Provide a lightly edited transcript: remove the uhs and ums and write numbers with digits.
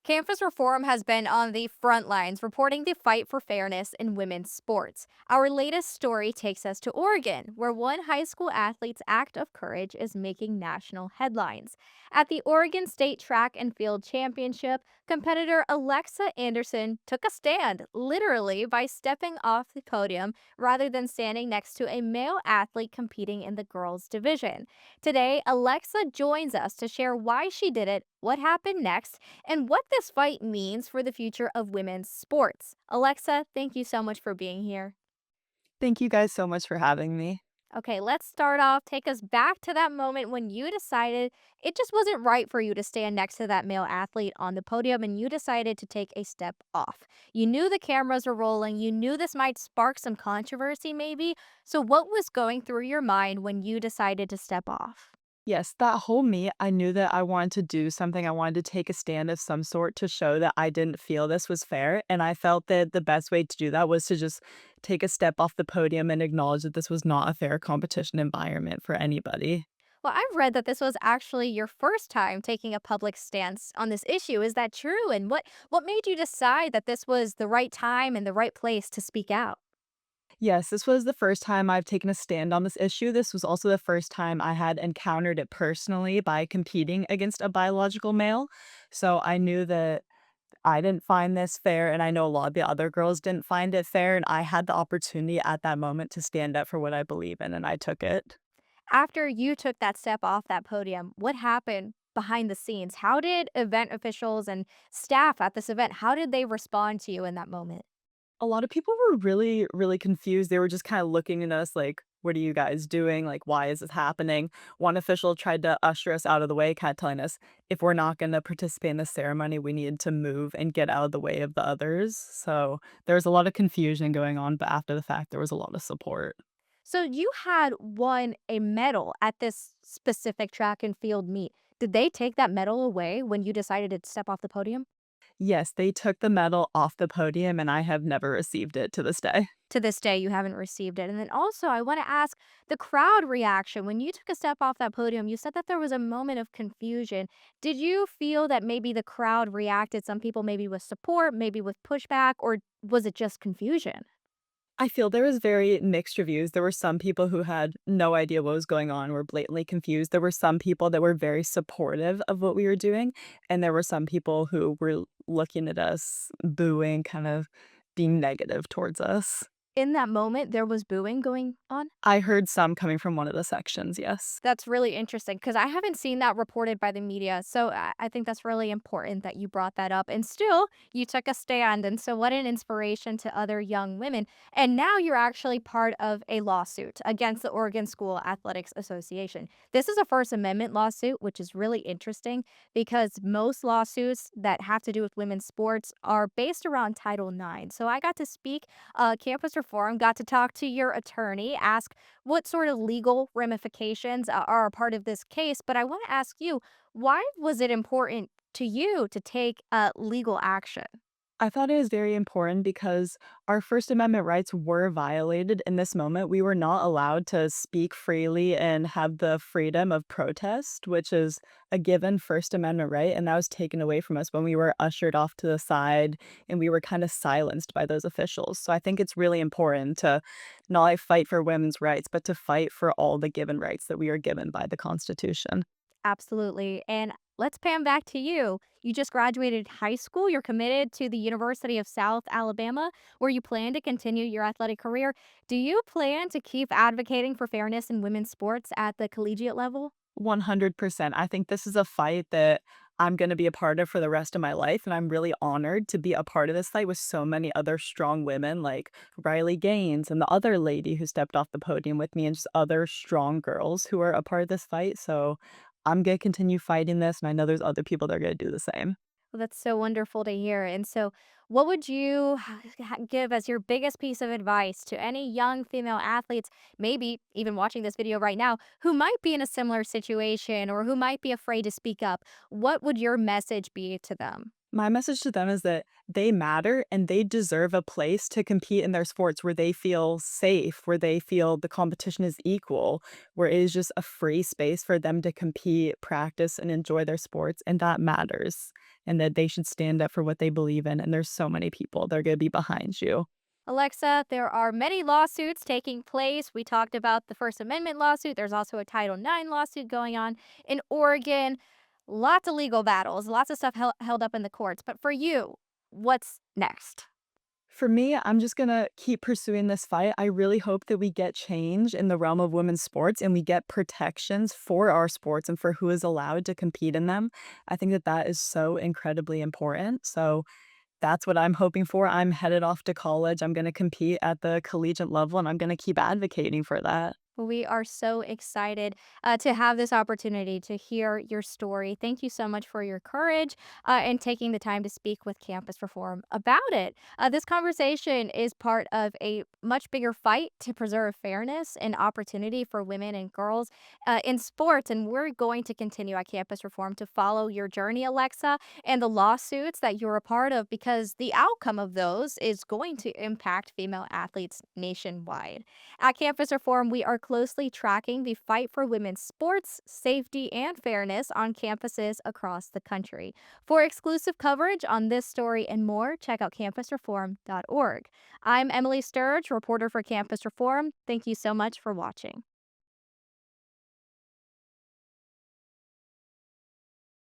Campus Reform has been on the front lines reporting the fight for fairness in women's sports. Our latest story takes us to Oregon, where one high school athlete's act of courage is making national headlines. At the Oregon State Track and Field Championship, competitor Alexa Anderson took a stand, literally, by stepping off the podium rather than standing next to a male athlete competing in the girls' division. Today, Alexa joins us to share why she did it, what happened next, and what this fight means for the future of women's sports. Alexa, thank you so much for being here. Thank you guys so much for having me. Okay, let's start off. Take us back to that moment when you decided it just wasn't right for you to stand next to that male athlete on the podium and you decided to take a step off. You knew the cameras were rolling, you knew this might spark some controversy, maybe. So, what was going through your mind when you decided to step off? Yes, that whole meet, I knew that I wanted to do something. I wanted to take a stand of some sort to show that I didn't feel this was fair. And I felt that the best way to do that was to just take a step off the podium and acknowledge that this was not a fair competition environment for anybody. Well, I've read that this was actually your first time taking a public stance on this issue. Is that true? And what made you decide that this was the right time and the right place to speak out? Yes, this was the first time I've taken a stand on this issue. This was also the first time I had encountered it personally by competing against a biological male. So I knew that I didn't find this fair, and I know a lot of the other girls didn't find it fair, and I had the opportunity at that moment to stand up for what I believe in, and I took it. After you took that step off that podium, what happened behind the scenes? How did event officials and staff at this event, how did they respond to you in that moment? A lot of people were really, really confused. They were just kinda looking at us like, "What are you guys doing? Like, why is this happening?" One official tried to usher us out of the way, kinda telling us if we're not gonna participate in the ceremony, we needed to move and get out of the way of the others. So, there was a lot of confusion going on, but after the fact, there was a lot of support. So you had won a medal at this specific track and field meet. Did they take that medal away when you decided to step off the podium? Yes, they took the medal off the podium, and I have never received it to this day. To this day, you haven't received it. And then also, I want to ask the crowd reaction. When you took a step off that podium, you said that there was a moment of confusion. Did you feel that maybe the crowd reacted, some people maybe with support, maybe with pushback, or was it just confusion? I feel there was very mixed reviews. There were some people who had no idea what was going on, were blatantly confused. There were some people that were very supportive of what we were doing, and there were some people who were looking at us, booing, kind of being negative towards us. In that moment, there was booing going on? I heard some coming from one of the sections, yes. That's really interesting because I haven't seen that reported by the media. So I think that's really important that you brought that up. And still, you took a stand. And so, what an inspiration to other young women. And now you're actually part of a lawsuit against the Oregon School Athletics Association. This is a First Amendment lawsuit, which is really interesting because most lawsuits that have to do with women's sports are based around Title IX. So, I got to speak, Campus Reform, got to talk to your attorney, ask what sort of legal ramifications are a part of this case. But I want to ask you, why was it important to you to take legal action? I thought it was very important because our First Amendment rights were violated in this moment. We were not allowed to speak freely and have the freedom of protest, which is a given First Amendment right. And that was taken away from us when we were ushered off to the side and we were kind of silenced by those officials. So I think it's really important to not only fight for women's rights, but to fight for all the given rights that we are given by the Constitution. Absolutely. And let's pan back to you. You just graduated high school. You're committed to the University of South Alabama, where you plan to continue your athletic career. Do you plan to keep advocating for fairness in women's sports at the collegiate level? 100%. I think this is a fight that I'm gonna be a part of for the rest of my life, and I'm really honored to be a part of this fight with so many other strong women like Riley Gaines and the other lady who stepped off the podium with me and just other strong girls who are a part of this fight, so I'm gonna continue fighting this, and I know there's other people that are gonna do the same. Well, that's so wonderful to hear. And so, what would you give as your biggest piece of advice to any young female athletes, maybe even watching this video right now, who might be in a similar situation or who might be afraid to speak up? What would your message be to them? My message to them is that they matter and they deserve a place to compete in their sports where they feel safe, where they feel the competition is equal, where it is just a free space for them to compete, practice, and enjoy their sports. And that matters. And that they should stand up for what they believe in. And there's so many people, they're going to be behind you. Alexa, there are many lawsuits taking place. We talked about the First Amendment lawsuit. There's also a Title IX lawsuit going on in Oregon. Lots of legal battles, lots of stuff held up in the courts. But for you, what's next? For me, I'm just gonna keep pursuing this fight. I really hope that we get change in the realm of women's sports and we get protections for our sports and for who is allowed to compete in them. I think that that is so incredibly important. So that's what I'm hoping for. I'm headed off to college. I'm gonna compete at the collegiate level and I'm gonna keep advocating for that. We are so excited to have this opportunity to hear your story. Thank you so much for your courage and taking the time to speak with Campus Reform about it. This conversation is part of a much bigger fight to preserve fairness and opportunity for women and girls in sports. And we're going to continue at Campus Reform to follow your journey, Alexa, and the lawsuits that you're a part of, because the outcome of those is going to impact female athletes nationwide. At Campus Reform, we are closely tracking the fight for women's sports, safety, and fairness on campuses across the country. For exclusive coverage on this story and more, check out campusreform.org. I'm Emily Sturge, reporter for Campus Reform. Thank you so much for watching.